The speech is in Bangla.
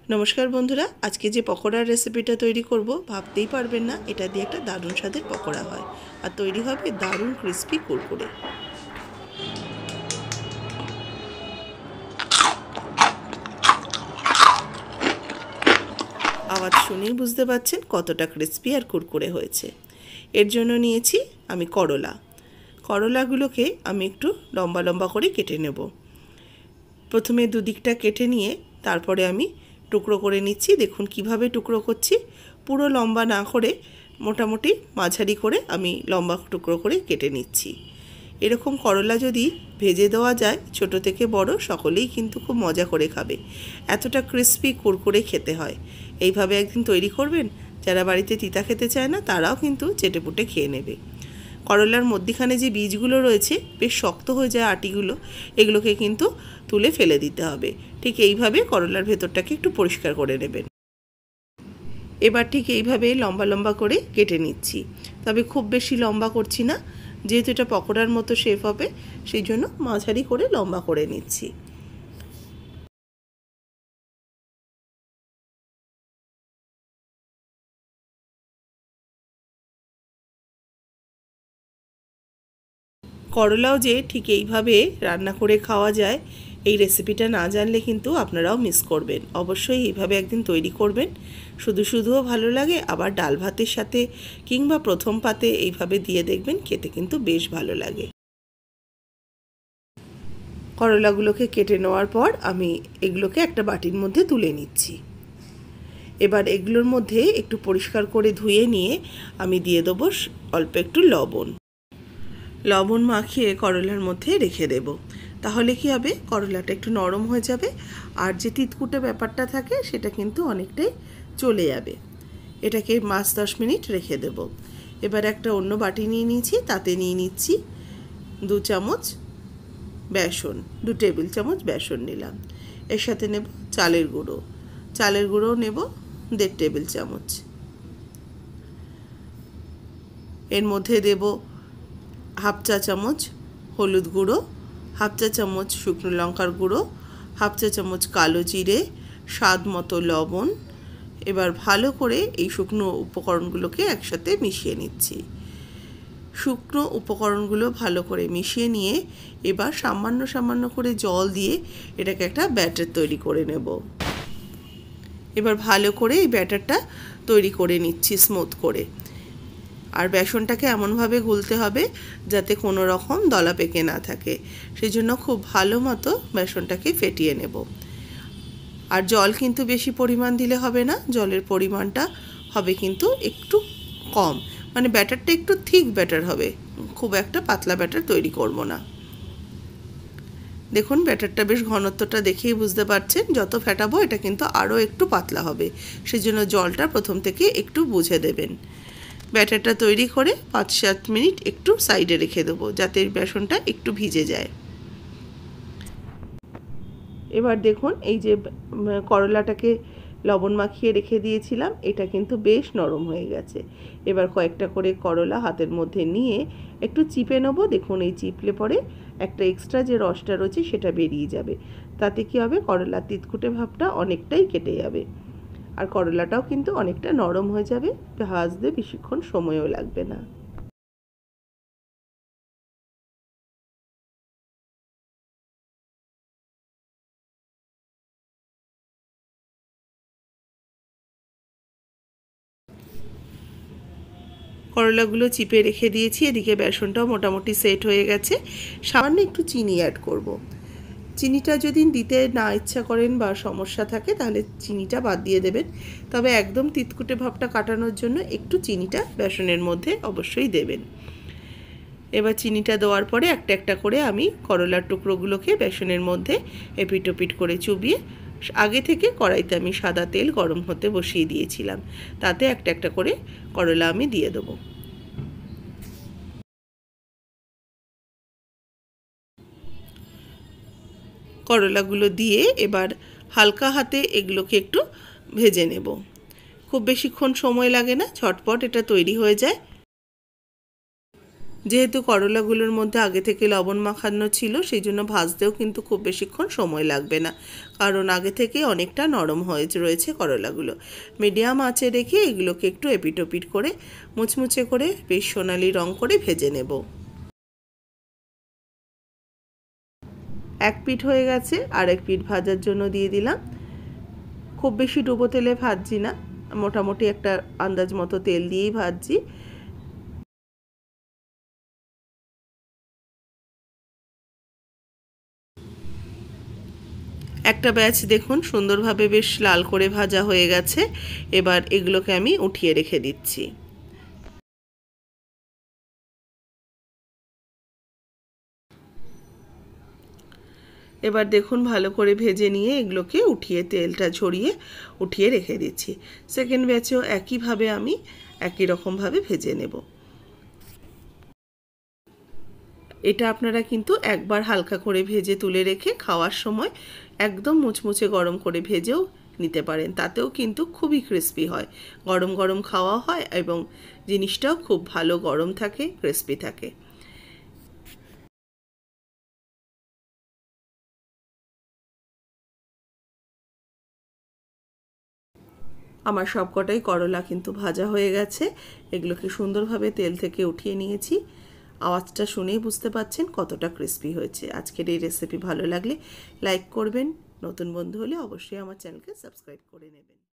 নমস্কার বন্ধুরা, আজকে যে পকোড়ার রেসিপিটা তৈরি করব ভাবতেই পারবেন না এটা দিয়ে একটা দারুণ স্বাদের পকোড়া হয় আর তৈরি হবে দারুণ ক্রিস্পি কুরকুরে। আওয়াজ শুনেই বুঝতে পারছেন কতটা ক্রিস্পি আর কুরকুরে হয়েছে। এর জন্য নিয়েছি আমি করলাগুলোকে আমি একটু লম্বা লম্বা করে কেটে নেব। প্রথমে দুদিকটা কেটে নিয়ে তারপরে আমি টুকরো করে নিচ্ছি। দেখুন কিভাবে টুকরো করছি, পুরো লম্বা না করে মোটামুটি মাঝারি করে আমি লম্বা টুকরো করে কেটে নিচ্ছি। এরকম করলা যদি ভেজে দেওয়া যায় ছোট থেকে বড় সকলেই কিন্তু খুব মজা করে খাবে, এতটা ক্রিস্পি কুরকুরে খেতে হয়। এইভাবে একদিন তৈরি করবেন, যারা বাড়িতে তিতা খেতে চায় না তারাও কিন্তু চেটেপুটে খেয়ে নেবে। করলার মধ্যিখানে যে বীজগুলো রয়েছে বেশ শক্ত হয়ে যায় আটিগুলো, এগুলোকে কিন্তু তুলে ফেলে দিতে হবে। ঠিক এইভাবে করলার ভেতরটাকে একটু পরিষ্কার করে নেবেন। এবার ঠিক এইভাবে লম্বা লম্বা করে কেটে নিচ্ছি, তবে খুব বেশি লম্বা করছি না, যেহেতু এটা পকোড়ার মতো শেপ হবে সেই জন্য মাঝারি করে লম্বা করে নিচ্ছি। করলাও যে ঠিক এইভাবে রান্না করে খাওয়া যায় এই রেসিপিটা না জানলে কিন্তু আপনারাও মিস করবেন। অবশ্যই এইভাবে একদিন তৈরি করবেন, শুধু শুধুও ভালো লাগে, আবার ডাল ভাতের সাথে কিংবা প্রথম পাতে এইভাবে দিয়ে দেখবেন, খেতে কিন্তু বেশ ভালো লাগে। করলাগুলোকে কেটে নেওয়ার পর আমি এগুলোকে একটা বাটির মধ্যে তুলে নিচ্ছি। এবার এগুলোর মধ্যে একটু পরিষ্কার করে ধুয়ে নিয়ে আমি দিয়ে দেবো অল্প একটু লবণ মাখিয়ে করলার মধ্যে রেখে দেব। তাহলে কি হবে, করলাটা একটু নরম হয়ে যাবে আর যে তিতকুটে ব্যাপারটা থাকে সেটা কিন্তু অনেকটাই চলে যাবে। এটাকে 5-10 মিনিট রেখে দেব। এবার একটা অন্য বাটি নিয়ে নিয়েছি, তাতে নিয়ে নিচ্ছি 2 চামচ বেসন, 2 টেবিল চামচ বেসন নিলাম। এর সাথে নেব চালের গুঁড়ো নেব 1.5 টেবিল চামচ। এর মধ্যে দেব হাফ চা চামচ হলুদ গুঁড়ো, হাফ চা চামচ শুকনো লঙ্কার গুঁড়ো, হাফ চা চামচ কালো জিরে, স্বাদ মতো লবণ। এবার ভালো করে এই শুকনো উপকরণগুলোকে একসাথে মিশিয়ে নিচ্ছি। শুকনো উপকরণগুলো ভালো করে মিশিয়ে নিয়ে এবার সামান্য করে জল দিয়ে এটাকে একটা ব্যাটার তৈরি করে নেব। এবার ভালো করে এই ব্যাটারটা তৈরি করে নিচ্ছি স্মুথ করে। আর বেসনটাকে এমনভাবে গুলতে হবে যাতে কোনো রকম দলা পেকে না থাকে, সেই জন্য খুব ভালো মতো বেসনটাকে ফেটিয়ে নেব। আর জল কিন্তু বেশি পরিমাণ দিলে হবে না, জলের পরিমাণটা হবে কিন্তু একটু কম, মানে ব্যাটারটা একটু থিক ব্যাটার হবে, খুব একটা পাতলা ব্যাটার তৈরি করব না। দেখুন ব্যাটারটা বেশ ঘনত্বটা দেখেই বুঝতে পারছেন, যত ফেটাবো এটা কিন্তু আরও একটু পাতলা হবে, সেজন্য জলটা প্রথম থেকে একটু বুঝে দেবেন। ব্যাটারটা তৈরি করে 5-7 মিনিট একটু সাইডে রেখে দেবো যাতে বেসনটা একটু ভিজে যায়। এবার দেখুন এই যে করলাটাকে লবণ মাখিয়ে রেখে দিয়েছিলাম, এটা কিন্তু বেশ নরম হয়ে গেছে। এবার কয়েকটা করে করলা হাতের মধ্যে নিয়ে একটু চিপে নেব। দেখুন এই চিপলে পরে একটা এক্সট্রা যে রসটা রয়েছে সেটা বেরিয়ে যাবে, তাতে কি হবে করলার তিতকুটে ভাবটা অনেকটাই কেটে যাবে আর করলাটাও কিন্তু অনেকটা নরম হয়ে যাবে, ভাজতে বেশিক্ষণ সময়ও লাগবে না। করলাগুলো চিপে রেখে দিয়েছি, এদিকে বেসনটাও মোটামুটি সেট হয়ে গেছে। সামান্য একটু চিনি অ্যাড করব। চিনিটা যদি দিতে না ইচ্ছা করেন বা সমস্যা থাকে তাহলে চিনিটা বাদ দিয়ে দেবেন, তবে একদম তিতকুটে ভাবটা কাটানোর জন্য একটু চিনিটা বেসনের মধ্যে অবশ্যই দেবেন। এবার চিনিটা দেওয়ার পরে একটা একটা করে আমি করলার টুকরোগুলোকে বেসনের মধ্যে এপিট ওপিট করে চুবিয়ে, আগে থেকে কড়াইতে আমি সাদা তেল গরম হতে বসিয়ে দিয়েছিলাম, তাতে একটা একটা করে করলা আমি দিয়ে দেবো। করলাগুলো দিয়ে এবার হালকা হাতে এগুলোকে একটু ভেজে নেব। খুব বেশিক্ষণ সময় লাগে না, ঝটপট এটা তৈরি হয়ে যায়। যেহেতু করলাগুলোর মধ্যে আগে থেকে লবণ মাখানো ছিল, সেই জন্য ভাজতেও কিন্তু খুব বেশিক্ষণ সময় লাগবে না, কারণ আগে থেকে অনেকটা নরম হয়ে রয়েছে করলাগুলো। মিডিয়াম আঁচে রেখে এগুলোকে একটু এপিট ওপিট করে মুচমুচে করে বেশ সোনালি রং করে ভেজে নেব। এক পিঠ হয়ে গেছে, আর এক পিঠ ভাজার জন্য দিয়ে দিলাম। খুব বেশি ডুবো তেলে ভাজছি না, মোটামুটি একটা আন্দাজ মতো তেল দিয়েই ভাজছি। একটা ব্যাচ দেখুন সুন্দরভাবে বেশ লাল করে ভাজা হয়ে গেছে। এবার এগুলোকে আমি উঠিয়ে রেখে দিচ্ছি। এবার দেখুন ভালো করে ভেজে নিয়ে এগুলোকে উঠিয়ে তেলটা ঝরিয়ে উঠিয়ে রেখে দিচ্ছি। সেকেন্ড ব্যাচেও একইভাবে আমি একই রকমভাবে ভেজে নেব। এটা আপনারা কিন্তু একবার হালকা করে ভেজে তুলে রেখে খাওয়ার সময় একদম মুচমুচে গরম করে ভেজেও নিতে পারেন, তাতেও কিন্তু খুবই ক্রিস্পি হয়। গরম গরম খাওয়া হয় এবং জিনিসটাও খুব ভালো গরম থাকে, ক্রিস্পি থাকে। আমার সবকটাই করলা কিন্তু ভাজা হয়ে গেছে। এগুলোকে সুন্দরভাবে তেল থেকে উঠিয়ে নিয়েছি। আওয়াজটা শুনেই বুঝতে পারছেন কতটা ক্রিস্পি হয়েছে। আজকের এই রেসিপি ভালো লাগলে লাইক করবেন, নতুন বন্ধু হলে অবশ্যই আমার চ্যানেলকে সাবস্ক্রাইব করে নেবেন।